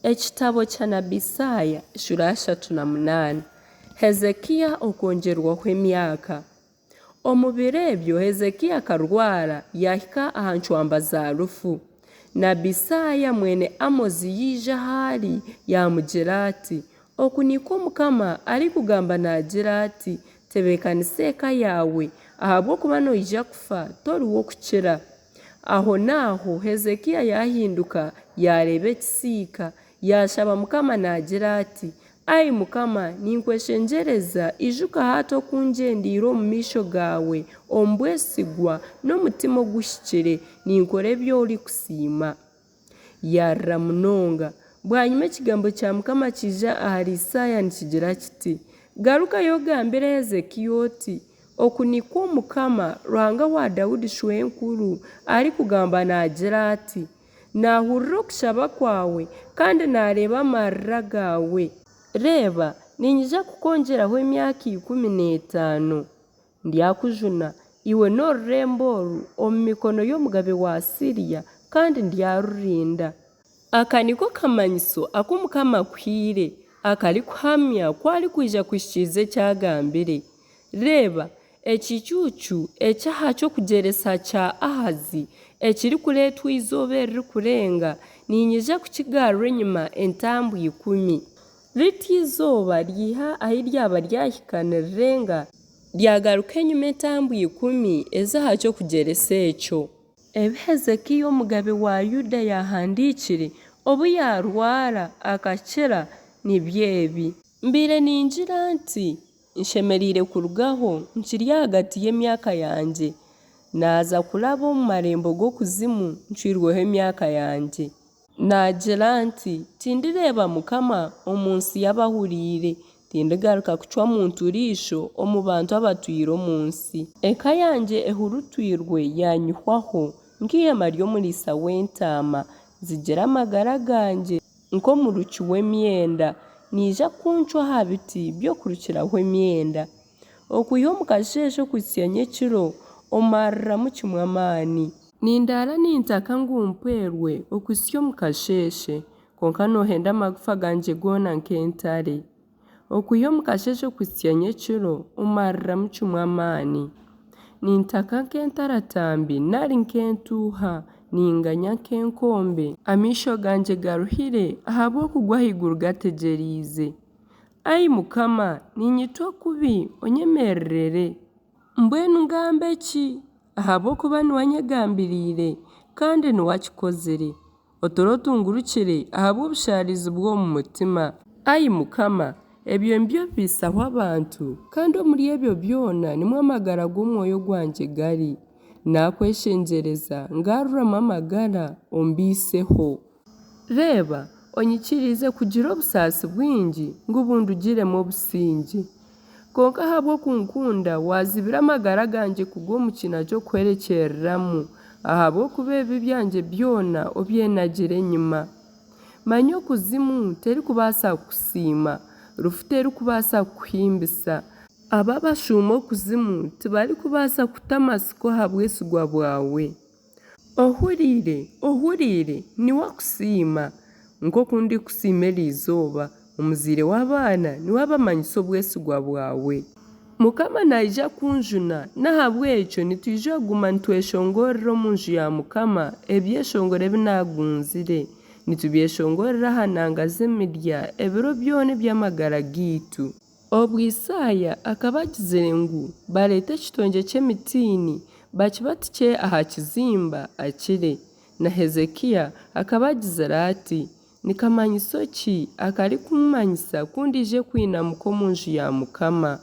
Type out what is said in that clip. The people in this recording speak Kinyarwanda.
Ekitabo kya Nabbi Isaaya sura 38. Hezekiya okwongerwaho emyaka. Omu biro ebyo Hezekiya akarwara yahika aha ncwamba za rufu. Nabbi Isaaya mwene Amozi yija ahari yamugira ati, oku niko Mukama arikugamba nagira ati, tebeekanisa eka yawe ahabw'okuba noija kufa toriwo kukira. Aho naaho Hezekiya yahinduka yareeba ekisiika yashaba Mukama nagira ati, ai Mukama ninkweshengyereza ijuka hati okungendiire omu maisho gawe omu bwesigwa n'omutima oguhikire ninkora ebi orikusiima. Yarra munonga. Bwanyuma ekigambo kya Mukama kija ahari Isaaya nikigira kiti, garukayo ogambire Hezekiya oti, oku niko Mukama Ruhanga wa Dawudi shwenkuru arikugamba nagira ati, nahurira okushaba kwawe kandi nareeba amarira gawe. Reeba, ninyija kukongeraho emyaka 15. Ndyakujuna iwe n'orurembo oru omu mikono y'omugabe wa Siriya kandi ndyarurinda. Aka niko kamanyiso aku Mukama akuhiire akarikuhamya kwarikwija kuhikiiza ekyagambire. Reeba, ekicuucu ekyaha ky'okugyeresa kya Ahazi ekirikureetwa izooba eririkurenga ninyija kukigarura enyuma entambu 10. Riti izooba ryiha ahi ryaba ryahika nirirenga ryagaruka enyuma entambu 10 ez'aha ky'okugyeresa ekyo. Ebi Hezekiya omugabe wa Yuda yahandiikire obu yarwara akakira nibyo ebi. Mbiire ningira nti nshemereire kurugaho nkiri ahagati y'emyaka yange, naza kuraba omu marembo g'okuzimu ncwirweho emyaka yange. Nagira nti tindireeba Mukama omu nsi y'abahuriire, tindigaruka kucwa muntu riisho omu bantu abatwire omu nsi. Eka yange ehurutwirwe yanyihwaho nk'ihema ry'omuriisa w'entaama, zigira amagara gange nk'omuruki w'emyenda, niija kuncwa aha biti by'okurukiraho emyenda. Okwiha omu kasheshe okuhisa nyekiro omarramu kimwe amaani. Nindaara nintaka ngu mpwerwe okuhisa omu kasheshe, konka nohenda amagufa gange goona nk'entare. Okwiha omu kasheshe okuhisa nyekiro omarramu kimwe amaani. Nintaka nk'entaratambi nari nk'entuuha, ninganya nk'enkombe, amaisho gange garuhire ahabw'okugwa ahaiguru gategyeriize. Ai Mukama ninyitwa kubi onyemererere. Mbwenu ngambe ki? Ahabw'okuba niwanyegambiriire kandi niwakikozere. Otoro otungurukire ahabw'obusharizi bw'omu mutima. Ai Mukama, ebyo nibyo bisaho abantu kandi omuri ebyo byona nimwo amagara g'omwoyo gwange gari. Nakweshengyereza ngaruramu amagara ombiiseho. Reeba, onyikirize kugira obusaasi bwingi ngu bundugiremu obusingi. Konka ahabw'okunkunda wazibira amagara gange kugwa omu kina ky'okwerekyereramu ahabw'okuba ebi byange byona obyenagire enyuma. Manya okuzimu terikubaasa kusiima, rufu terikubaasa kuhimbisa. Aba bashuuma okuzimu tibarikubaasa kuta amasiko aha bwesigwa bwawe. Ohuriire niwe akusiima nk'oku ndikusiima erizooba, omuzaire w'abaana niwe abamanyisa obwesigwa bwawe. Mukama naija kunjuna n'ahabw'ekyo nitwija kuguma nitweshongorera omu nju ya Mukama ebyeshongoro ebinagunzire, nitubyeshongorera aha nanga z'emirya ebiro byona eby'amagara gaitu. Obwo Isaaya akaba agizire ngu bareete ekitongye ky'emitiini bakibatikye aha kizimba akire. Na Hezekiya akaba agizire ati, nikamanyiso ki akarikumumanyisa kundije kwinamuka omu nju ya Mukama?